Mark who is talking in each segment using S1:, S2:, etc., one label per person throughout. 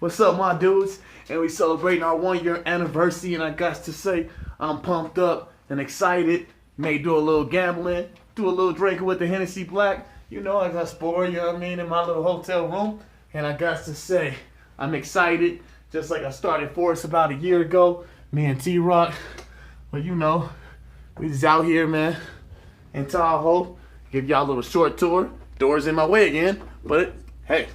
S1: What's up, my dudes? And we celebrating our 1 year anniversary, and I got to say, I'm pumped up and excited. May do a little gambling, do a little drinking with the Hennessy Black. You know, I got spoiled, you know what I mean, in my little hotel room. And I got to say, I'm excited, just like I started Forest about a year ago. Me and T-Rock, well, you know, we just out here, man, in Tahoe. Give y'all a little short tour. Doors in my way again, but hey.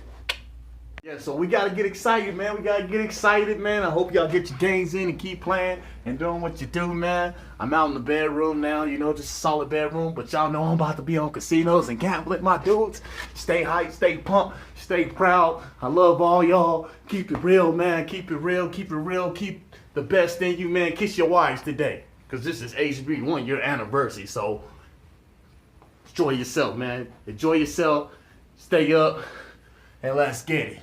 S1: Yeah, so we gotta get excited, man. We gotta get excited, man. I hope y'all get your games in and keep playing and doing what you do, man. I'm out in the bedroom now, you know, just a solid bedroom. But y'all know I'm about to be on casinos and gambling, my dudes. Stay hyped, stay pumped, stay proud. I love all y'all. Keep it real, man. Keep it real, keep it real. Keep the best in you, man. Kiss your wives today, because this is HB 1 year anniversary. So enjoy yourself, man. Enjoy yourself. Stay up, and let's get it.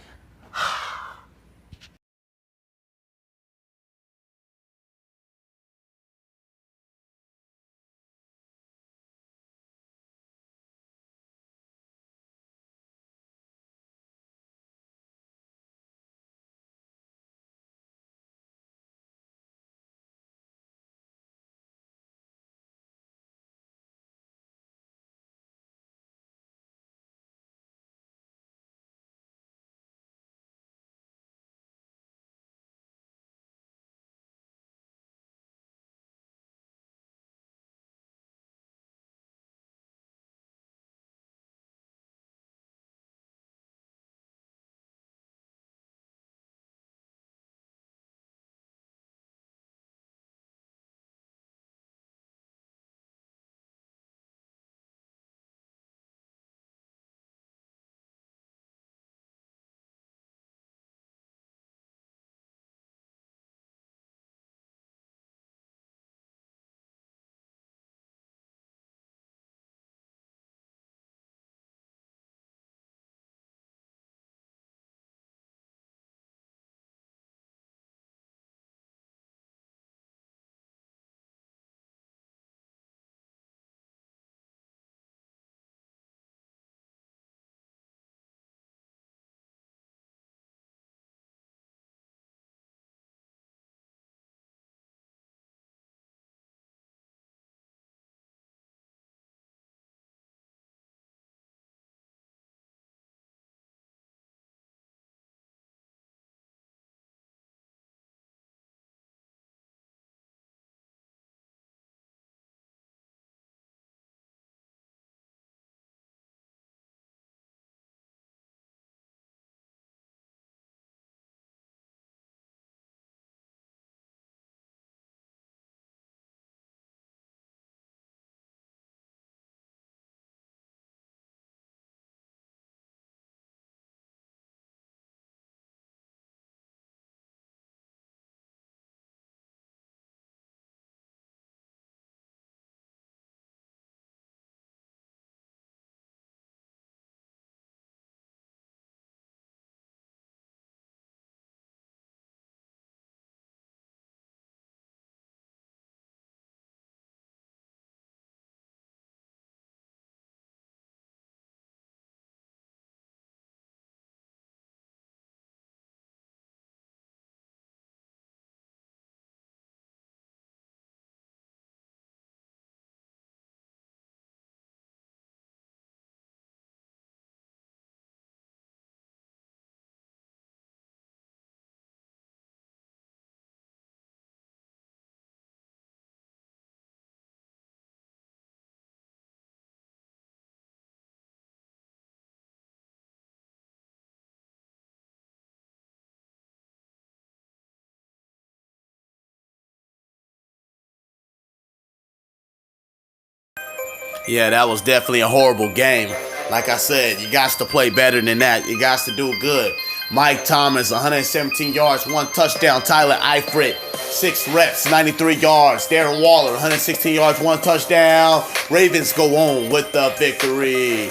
S2: Yeah, that was definitely a horrible game. Like I said, you got to play better than that. You got to do good. Mike Thomas, 117 yards, 1 touchdown. Tyler Eifert, 6 reps, 93 yards. Darren Waller, 116 yards, 1 touchdown. Ravens go on with the victory.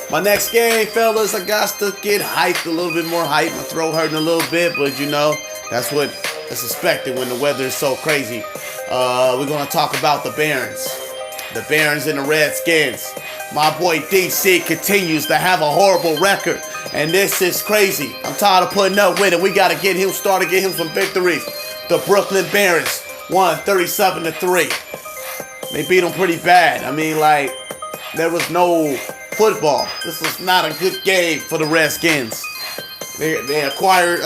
S2: My next game, fellas, I got to get hyped, a little bit more hype. My throat hurting a little bit, but you know, that's what is expected when the weather is so crazy. We're going to talk about the Barons. The Barons and the Redskins. My boy DC continues to have a horrible record. And this is crazy. I'm tired of putting up with it. We got to get him started, get him some victories. The Brooklyn Barons won 37-3. They beat them pretty bad. I mean, like, there was no football. This was not a good game for the Redskins. They acquired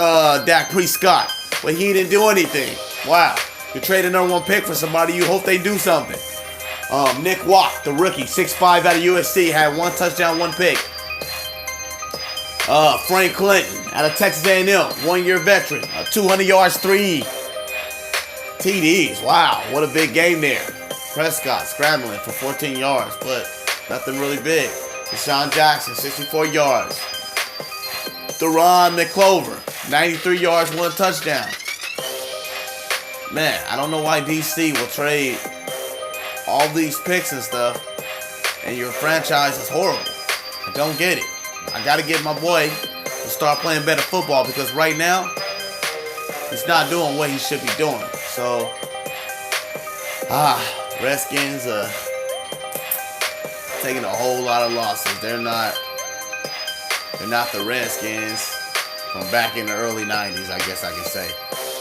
S2: Dak Prescott, but he didn't do anything. Wow. You trade a #1 pick for somebody, you hope they do something. Nick Watt, the rookie, 6'5" out of USC, had 1 touchdown, 1 pick. Frank Clinton out of Texas A&M, 1-year veteran, 200 yards, 3 TDs. Wow, what a big game there. Prescott scrambling for 14 yards, but nothing really big. Deshaun Jackson, 64 yards. Theron McClover, 93 yards, 1 touchdown. Man, I don't know why DC will trade all these picks and stuff, and your franchise is horrible. I don't get it. I got to get my boy to start playing better football, because right now, he's not doing what he should be doing. So, Redskins taking a whole lot of losses. They're not the Redskins from back in the early 90s, I guess I can say.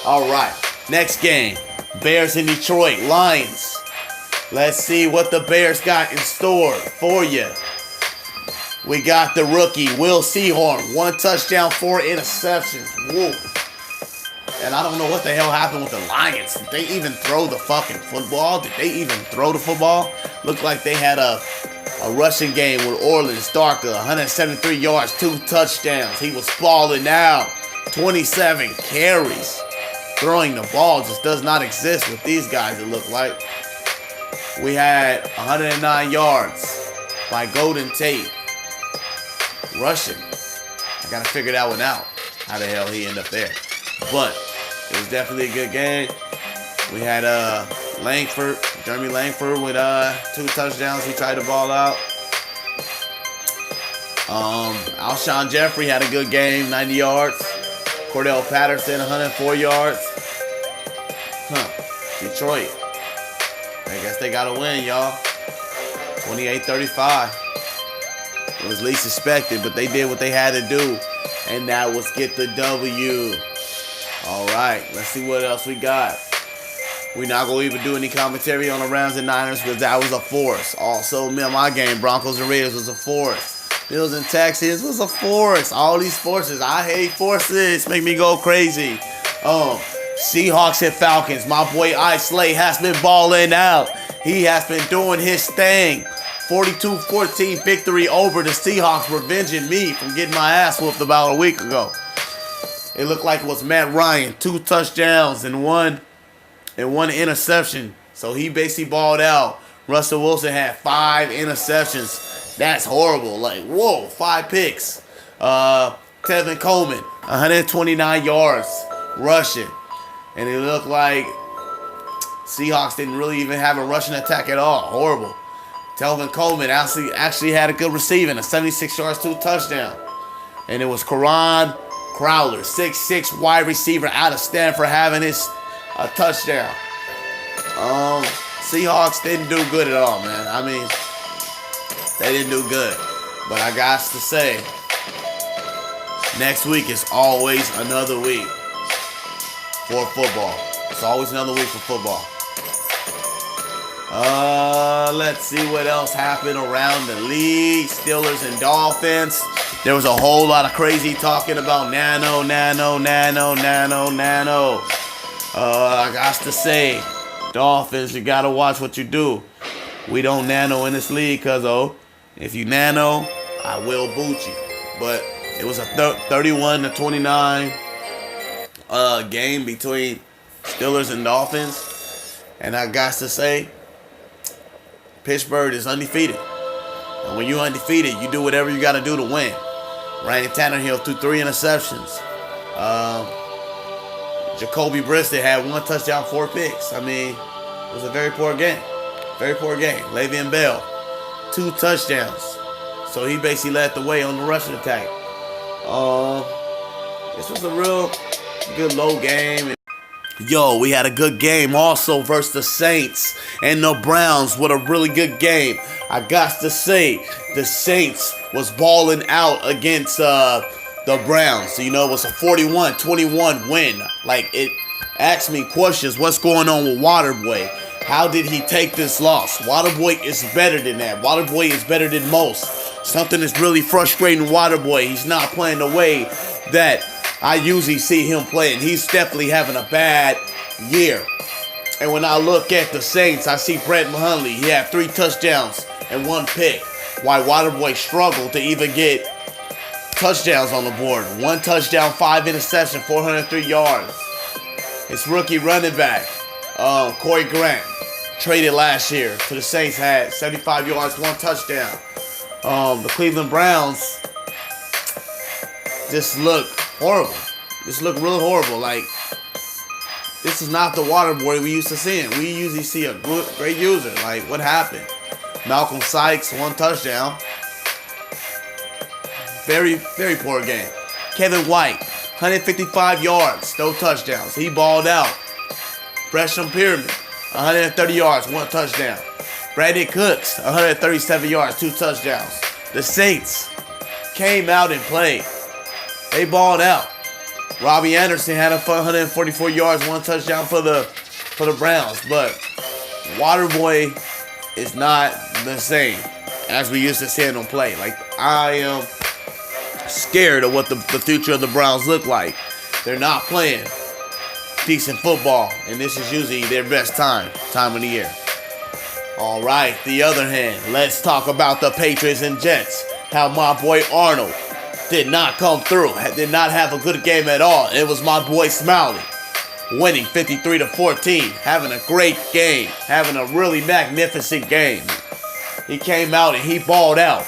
S2: All right, next game, Bears in Detroit, Lions. Let's see what the Bears got in store for you. We got the rookie, Will Sehorn, 1 touchdown, 4 interceptions. Whoa. And I don't know what the hell happened with the Lions. Did they even throw the fucking football? Did they even throw the football? Looked like they had a rushing game with Orleans Darker, 173 yards, 2 touchdowns. He was balling out, 27 carries. Throwing the ball just does not exist with these guys, it looked like. We had 109 yards by Golden Tate. Rushing. I gotta figure that one out. How the hell he ended up there. But it was definitely a good game. We had Jeremy Langford with 2 touchdowns. He tried the ball out. Alshon Jeffrey had a good game, 90 yards. Cordell Patterson, 104 yards. Detroit. I guess they gotta win, y'all. 28-35. It was least expected, but they did what they had to do, and that was get the W. All right, let's see what else we got. We're not going to even do any commentary on the Rams and Niners because that was a force. Also, my game, Broncos and Raiders, was a force. Bills and Texans was a force. All these forces. I hate forces. Make me go crazy. Seahawks and Falcons. My boy Ice Slay has been balling out. He has been doing his thing. 42-14 victory over the Seahawks, revenging me from getting my ass whooped about a week ago. It looked like it was Matt Ryan, 2 touchdowns and one interception. So he basically balled out. Russell Wilson had 5 interceptions. That's horrible. Like, whoa, 5 picks. Tevin Coleman, 129 yards rushing. And it looked like Seahawks didn't really even have a rushing attack at all. Horrible. Tevin Coleman actually had a good receiving, a 76 yards, 2 touchdowns. And it was Karan Crowler, 6'6" wide receiver out of Stanford, having his touchdown. Seahawks didn't do good at all, man. I mean, they didn't do good. But I got to say, next week is always another week for football. It's always another week for football. Let's see what else happened around the league. Steelers and Dolphins. There was a whole lot of crazy talking about nano. I got to say, Dolphins, you got to watch what you do. We don't nano in this league, cuz if you nano, I will boot you. But it was a 31-29 game between Steelers and Dolphins. And I got to say, Pittsburgh is undefeated. And when you're undefeated, you do whatever you got to do to win. Ryan Tannehill threw 3 interceptions. Jacoby Brissett had 1 touchdown, 4 picks. I mean, it was a very poor game. Very poor game. Le'Veon Bell, 2 touchdowns. So he basically led the way on the rushing attack. This was a real good low game. Yo, we had a good game also versus the Saints and the Browns with a really good game. I got to say, the Saints was balling out against the Browns. You know, it was a 41-21 win. Like, it asked me questions. What's going on with Waterboy? How did he take this loss? Waterboy is better than that. Waterboy is better than most. Something is really frustrating Waterboy. He's not playing the way that I usually see him playing. He's definitely having a bad year. And when I look at the Saints, I see Brett Hundley. He had 3 touchdowns and 1 pick. While Waterboy struggled to even get touchdowns on the board. 1 touchdown, 5 interceptions, 403 yards. His rookie running back, Corey Grant, traded last year to the Saints, had 75 yards, 1 touchdown. The Cleveland Browns just look horrible. Just look real horrible. Like, this is not the Waterboy we used to seeing. We usually see a great user. Like, what happened? Malcolm Sykes, 1 touchdown. Very, very poor game. Kevin White, 155 yards, no touchdowns. He balled out. Preston Pyramid, 130 yards, 1 touchdown. Brandon Cooks, 137 yards, 2 touchdowns. The Saints came out and played. They balled out. Robbie Anderson had 144 yards, 1 touchdown for the Browns. But Waterboy is not the same as we used to see him play. Like, I am scared of what the future of the Browns look like. They're not playing decent football, and this is usually their best time of the year. All right, the other hand, let's talk about the Patriots and Jets. How my boy Arnold did not come through, did not have a good game at all. It was my boy Smiley winning 53-14, having a great game, having a really magnificent game. He came out and he balled out.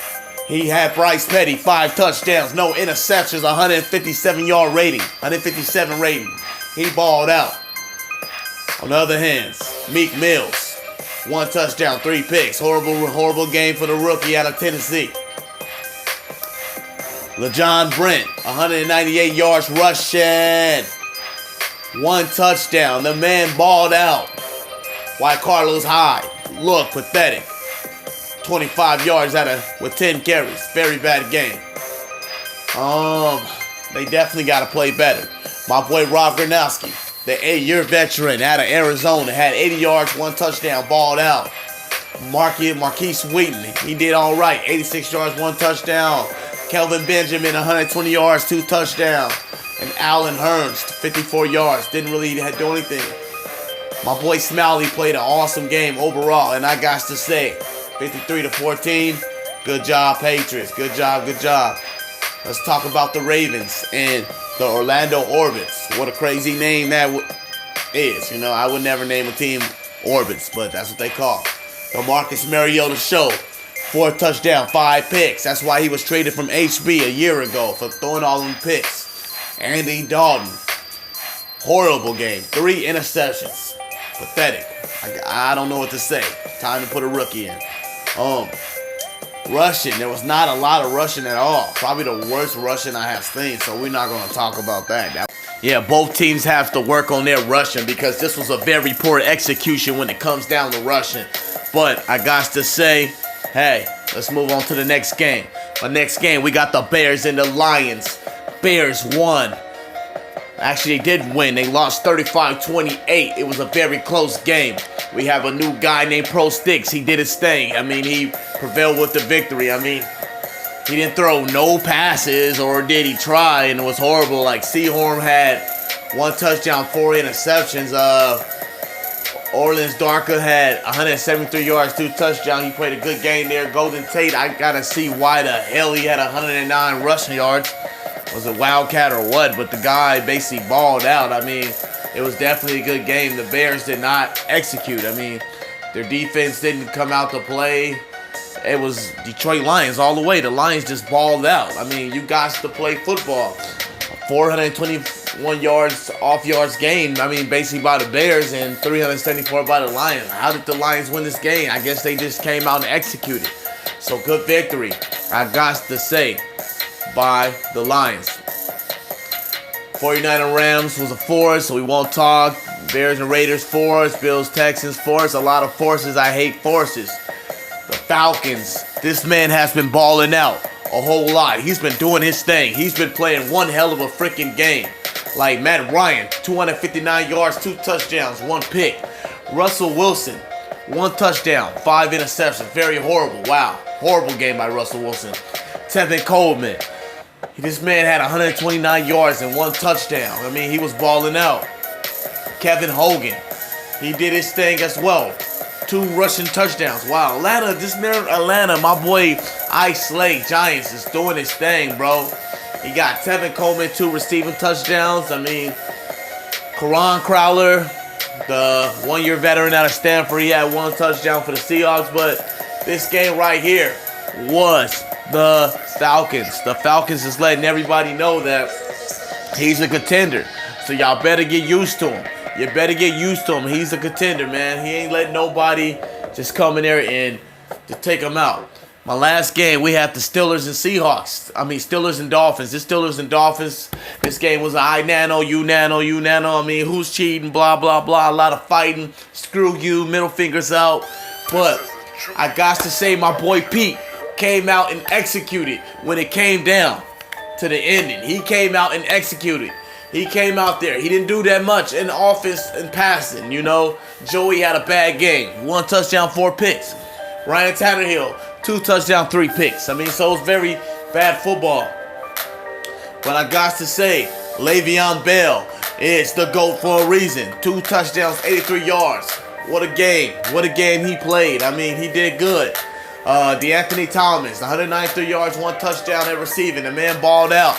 S2: He had Bryce Petty, 5 touchdowns, no interceptions, 157-yard rating, 157 rating. He balled out. On the other hand, Meek Mills, 1 touchdown, 3 picks. Horrible game for the rookie out of Tennessee. LeJon Brent, 198 yards rushing, 1 touchdown. The man balled out. While Carlos Hyde looked pathetic. 25 yards with 10 carries. Very bad game. They definitely got to play better. My boy Rob Gronkowski, the 8-year veteran out of Arizona, had 80 yards, 1 touchdown, balled out. Marquise Wheaton, he did all right. 86 yards, 1 touchdown. Kelvin Benjamin, 120 yards, 2 touchdowns. And Allen Hurns, 54 yards, didn't really do anything. My boy Smiley played an awesome game overall, and I got to say, 53-14, good job, Patriots. Good job. Let's talk about the Ravens and the Orlando Orbits. What a crazy name that is. You know, I would never name a team Orbits, but that's what they call it. The Marcus Mariota Show, 4 touchdowns, 5 picks. That's why he was traded from HB a year ago, for throwing all them picks. Andy Dalton, horrible game, 3 interceptions. Pathetic. I don't know what to say. Time to put a rookie in. Rushing, there was not a lot of rushing at all. Probably the worst rushing I have seen, so we're not going to talk about that. Yeah, both teams have to work on their rushing because this was a very poor execution when it comes down to rushing. But I got to say, hey, let's move on to the next game. The next game, we got the Bears and the Lions. Bears won. Actually, they did win. They lost 35-28. It was a very close game. We have a new guy named Pro Sticks. He did his thing. I mean, he prevailed with the victory. I mean, he didn't throw no passes, or did he try? And it was horrible. Like, Seahorn had 1 touchdown, 4 interceptions. Orleans Darker had 173 yards, 2 touchdowns. He played a good game there. Golden Tate, I gotta see why the hell he had 109 rushing yards. Was it Wildcat or what? But the guy basically balled out. I mean, it was definitely a good game. The Bears did not execute. I mean, their defense didn't come out to play. It was Detroit Lions all the way. The Lions just balled out. I mean, you guys to play football. 421 yards, off yards game. I mean, basically by the Bears, and 374 by the Lions. How did the Lions win this game? I guess they just came out and executed. So good victory, I got to say, by the Lions. 49 Rams was a force, so we won't talk. Bears and Raiders force. Bills, Texans force. A lot of forces. I hate forces. The Falcons. This man has been balling out a whole lot. He's been doing his thing. He's been playing one hell of a freaking game. Like Matt Ryan, 259 yards, 2 touchdowns, 1 pick. Russell Wilson, 1 touchdown, 5 interceptions. Very horrible. Wow. Horrible game by Russell Wilson. Tevin Coleman. This man had 129 yards and 1 touchdown. I mean, he was balling out. Kevin Hogan. He did his thing as well. 2 rushing touchdowns. Wow. Atlanta, my boy Ice Lake Giants is doing his thing, bro. He got Tevin Coleman, 2 receiving touchdowns. I mean, Karan Crowler, the 1-year veteran out of Stanford, he had 1 touchdown for the Seahawks. But this game right here was the Falcons. The Falcons is letting everybody know that he's a contender. So y'all better get used to him. You better get used to him. He's a contender, man. He ain't letting nobody just come in there and to take him out. My last game, we had the Steelers and Seahawks. Steelers and Dolphins. This Steelers and Dolphins. This game was I nano, you nano, you nano. I mean, who's cheating, blah, blah, blah. A lot of fighting. Screw you, middle fingers out. But I got to say, my boy Pete came out and executed when it came down to the ending. He came out and executed. He came out there. He didn't do that much in offense and passing, you know. Joey had a bad game. 1 touchdown, 4 picks. Ryan Tannehill, 2 touchdowns, 3 picks. So it's very bad football. But I got to say, Le'Veon Bell is the GOAT for a reason. 2 touchdowns, 83 yards. What a game. What a game he played. I mean, he did good. DeAnthony Thomas, 193 yards, 1 touchdown and receiving. The man balled out.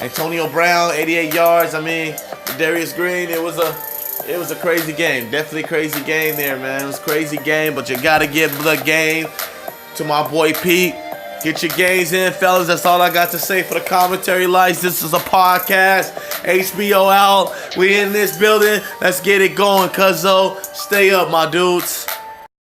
S2: Antonio Brown, 88 yards. I mean, Darius Green, it was a crazy game. Definitely crazy game there, man. It was a crazy game, but you got to give the game to my boy Pete. Get your games in, fellas. That's all I got to say for the commentary lights. This is a podcast. HBO out. We in this building. Let's get it going, cuzzo. Stay up, my dudes.